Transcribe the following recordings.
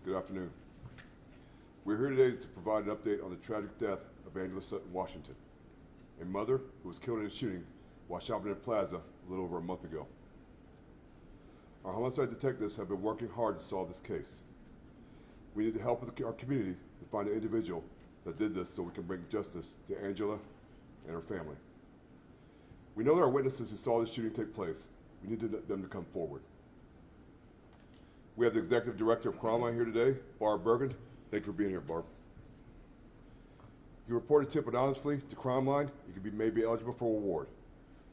Good afternoon. We're here today to provide an update on the tragic death of Angela Sutton Washington, a mother who was killed in a shooting while shopping at Plaza a little over a month ago. Our homicide detectives have been working hard to solve this case. We need the help of our community to find the individual that did this so we can bring justice to Angela and her family. We know there are witnesses who saw the shooting take place. We need them to come forward. We have the Executive Director of Crimeline here today, Barb Bergen. Thank you for being here, Barb. If you report a tip anonymously to Crimeline, you can be maybe eligible for a reward.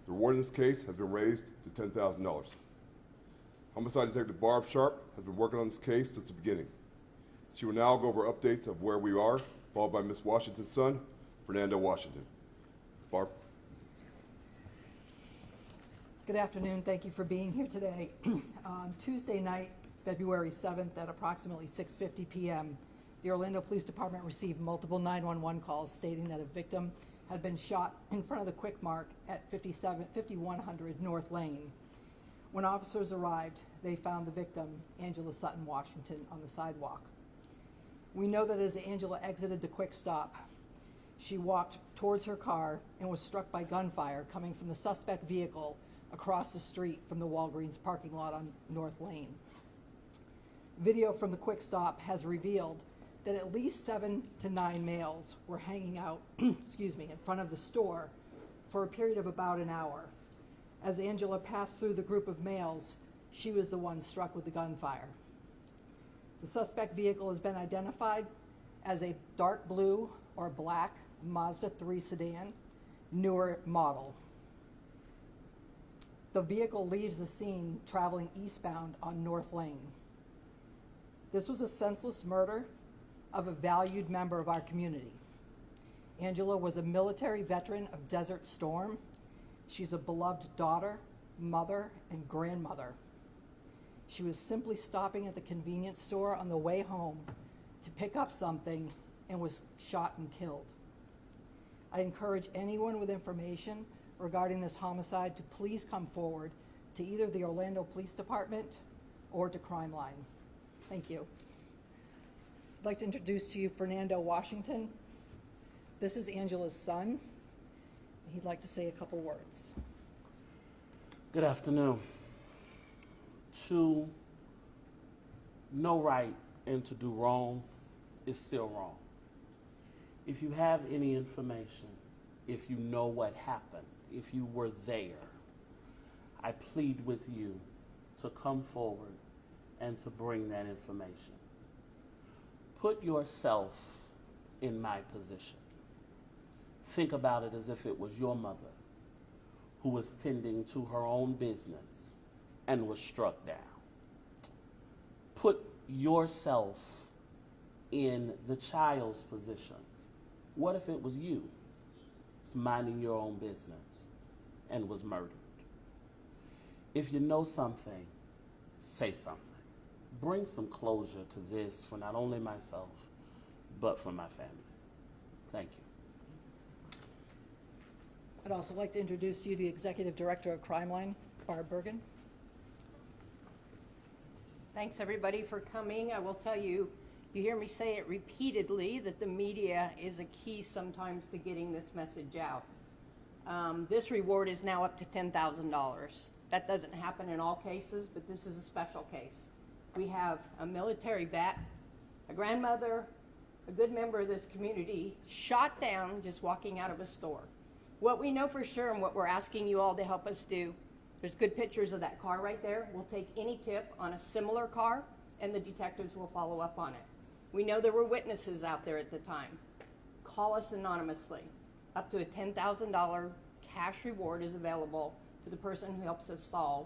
The reward in this case has been raised to $10,000. Homicide Detective Barb Sharp has been working on this case since the beginning. She will now go over updates of where we are, followed by Ms. Washington's son, Fernando Washington. Barb. Good afternoon. Thank you for being here today. On Tuesday night, February 7th at approximately 6:50 p.m., the Orlando Police Department received multiple 911 calls stating that a victim had been shot in front of the Quick Mart at 5100 North Lane. When officers arrived, they found the victim, Angela Sutton Washington, on the sidewalk. We know that as Angela exited the Quick Stop, she walked towards her car and was struck by gunfire coming from the suspect vehicle across the street from the Walgreens parking lot on North Lane. Video from the Quick Stop has revealed that at least 7 to 9 males were hanging out in front of the store for a period of about an hour. As Angela passed through the group of males, she was the one struck with the gunfire. The suspect vehicle has been identified as a dark blue or black Mazda 3 sedan, newer model. The vehicle leaves the scene traveling eastbound on North Lane. This was a senseless murder of a valued member of our community. Angela was a military veteran of Desert Storm. She's a beloved daughter, mother, and grandmother. She was simply stopping at the convenience store on the way home to pick up something and was shot and killed. I encourage anyone with information regarding this homicide to please come forward to either the Orlando Police Department or to Crimeline. Thank you. I'd like to introduce to you Fernando Washington. This is Angela's son. He'd like to say a couple words. Good afternoon. To know right and to do wrong is still wrong. If you have any information, if you know what happened, if you were there, I plead with you to come forward and to bring that information. Put yourself in my position. Think about it as if it was your mother who was tending to her own business and was struck down. Put yourself in the child's position. What if it was you minding your own business and was murdered? If you know something, say something. Bring some closure to this for not only myself, but for my family. Thank you. I'd also like to introduce you to the Executive Director of Crimeline, Barb Bergen. Thanks everybody for coming. I will tell you, you hear me say it repeatedly, that the media is a key sometimes to getting this message out. This reward is now up to $10,000. That doesn't happen in all cases, but this is a special case. We have a military vet, a grandmother, a good member of this community, shot down just walking out of a store. What we know for sure and what we're asking you all to help us do, there's good pictures of that car right there. We'll take any tip on a similar car and the detectives will follow up on it. We know there were witnesses out there at the time. Call us anonymously. Up to a $10,000 cash reward is available to the person who helps us solve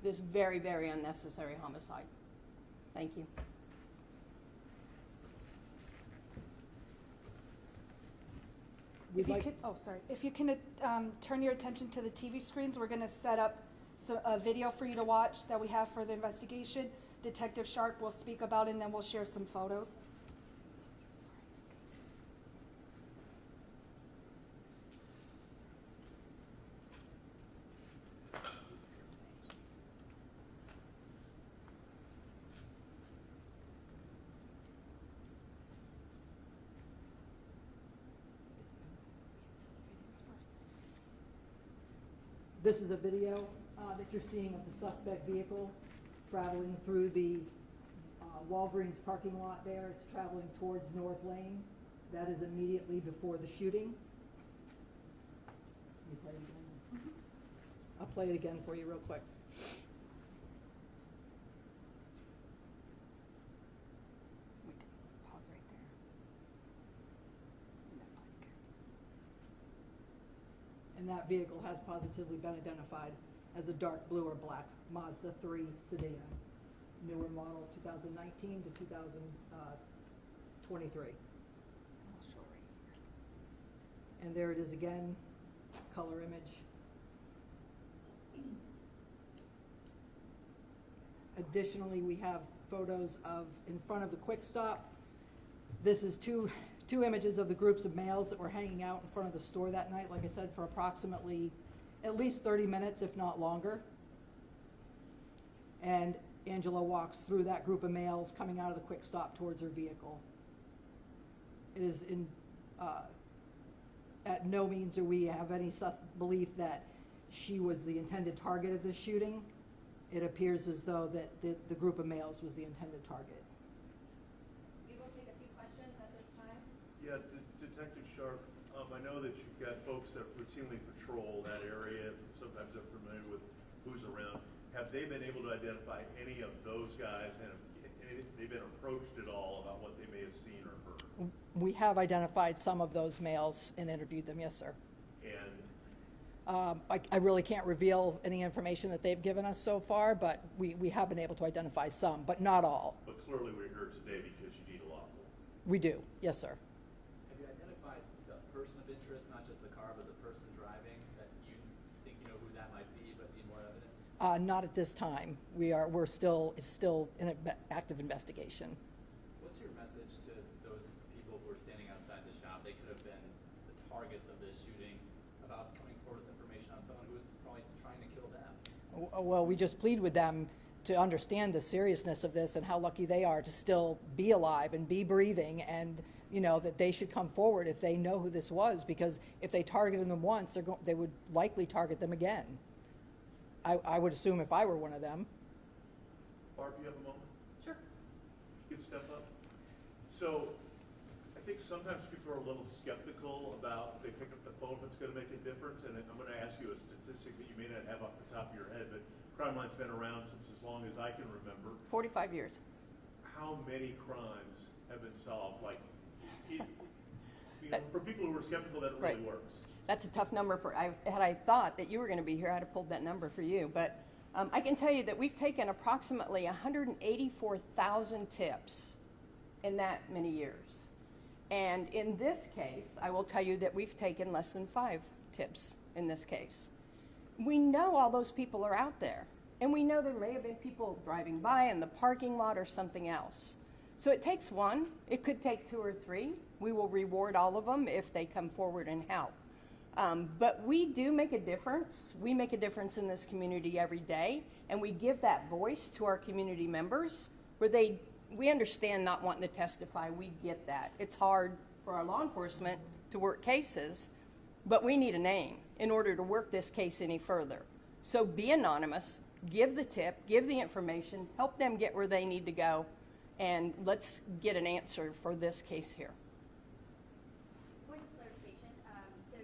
this very, very unnecessary homicide. Thank you. We'd like- If you can turn your attention to the TV screens, we're going to set up a video for you to watch that we have for the investigation. Detective Sharp will speak about it, and then we'll share some photos. This is a video that you're seeing of the suspect vehicle traveling through the Walgreens parking lot there. It's traveling towards North Lane. That is immediately before the shooting. Can you play it again? I'll play it again for you real quick. We can pause right there. And that vehicle has positively been identified as a dark blue or black Mazda 3 sedan, newer model 2019 to 2023. I'll show right here. And there it is again, color image. Additionally, we have photos of in front of the Quick Stop. This is two images of the groups of males that were hanging out in front of the store that night, like I said, for approximately at least 30 minutes, if not longer. And Angela walks through that group of males coming out of the Quick Stop towards her vehicle. It is at no means do we have any belief that she was the intended target of this shooting. It appears as though that the group of males was the intended target. We will take a few questions at this time. Yeah, Detective Sharp, I know that you've got folks that routinely patrol that area. Sometimes they're familiar with who's around. Have they been able to identify any of those guys, and have they been approached at all about what they may have seen or heard? We have identified some of those males and interviewed them, yes, sir. And I really can't reveal any information that they've given us so far, but we have been able to identify some, but not all. but clearly we're here today because you need a lot more. We do, yes, sir. Have you identified the person of interest, not just the car, but the person driving, that you think you know who that might be, but need more evidence? Not at this time. It's still an active investigation. What's your message to those people who are standing outside the shop? They could have been the targets of this shooting, about coming forward with information on someone who was probably trying to kill them. Well, we just plead with them to understand the seriousness of this and how lucky they are to still be alive and be breathing, and that they should come forward if they know who this was, because if they targeted them once, they would likely target them again. I would assume if I were one of them. Barb, you have a moment? Sure. You can step up. So I think sometimes people are a little skeptical about if they pick up the phone if it's going to make a difference. And I'm going to ask you a statistic that you may not have off the top of your head, but Crimeline's been around since as long as I can remember. 45 years. How many crimes have been solved? Like, for people who are skeptical that it really Right. works. That's a tough number had I thought that you were going to be here, I'd have pulled that number for you. But I can tell you that we've taken approximately 184,000 tips in that many years. And in this case, I will tell you that we've taken less than 5 tips in this case. We know all those people are out there. And we know there may have been people driving by in the parking lot or something else. So it takes one. It could take 2 or 3. We will reward all of them if they come forward and help. But we do make a difference. We make a difference in this community every day, and we give that voice to our community members where we understand not wanting to testify. We get that. It's hard for our law enforcement to work cases, but we need a name in order to work this case any further. So be anonymous, give the tip, give the information, help them get where they need to go, and let's get an answer for this case here. Point of clarification, so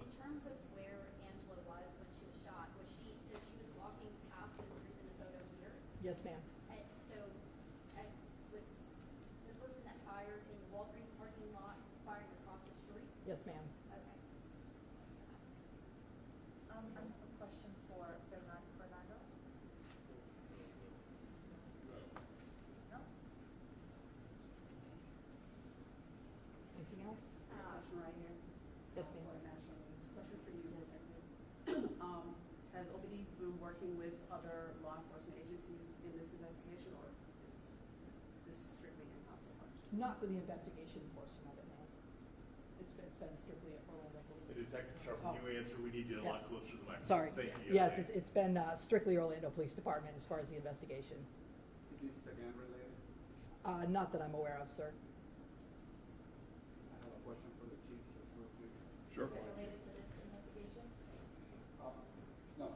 in terms of where Angela was when she was shot, she was walking past this group in the photo here? Yes, ma'am. Was the person that fired in the Walgreens parking lot firing across the street? Yes, ma'am. Okay. I have a question for Fernando. No? Anything else? Question right here. Yes, ma'am. For national news. Question for you, Detective. Has OBD been working with other law enforcement agencies in this investigation, or is this strictly in-house so far? Not for the investigation portion of it, ma'am. It's been strictly at Orlando Police. Detective Sharp, when you answer, we need you a lot Yes. closer to the microphone. Sorry. Thank you. Yes, it's been strictly Orlando Police Department as far as the investigation. Is this again related? Not that I'm aware of, sir. I have a question for the chief, just real quick. Sure. Is it related to this investigation? No,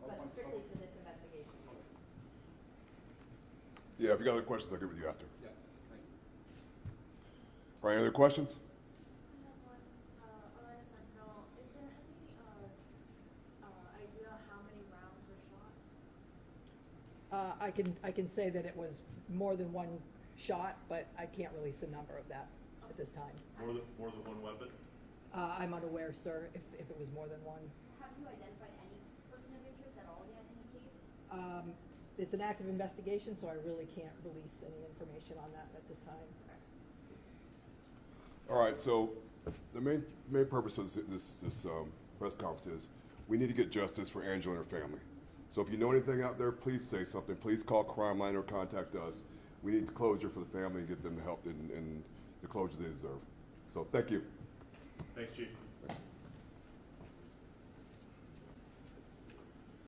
but strictly to this investigation. Yeah, if you got other questions, I'll get with you after. Yeah, thank you. All right, any other questions? I have one, Alana Sentinel, is there any, idea how many rounds were shot? I can say that it was more than one shot, but I can't release the number of that at this time. More than one weapon? I'm unaware, sir, if it was more than one. Have you identified any person of interest at all yet in the case? It's an active investigation, so I really can't release any information on that at this time. All right, so the main purpose of this press conference is we need to get justice for Angela and her family. So if you know anything out there, please say something. Please call Crimeline or contact us. We need closure for the family and get them the help and the closure they deserve. So thank you. Thanks, Chief.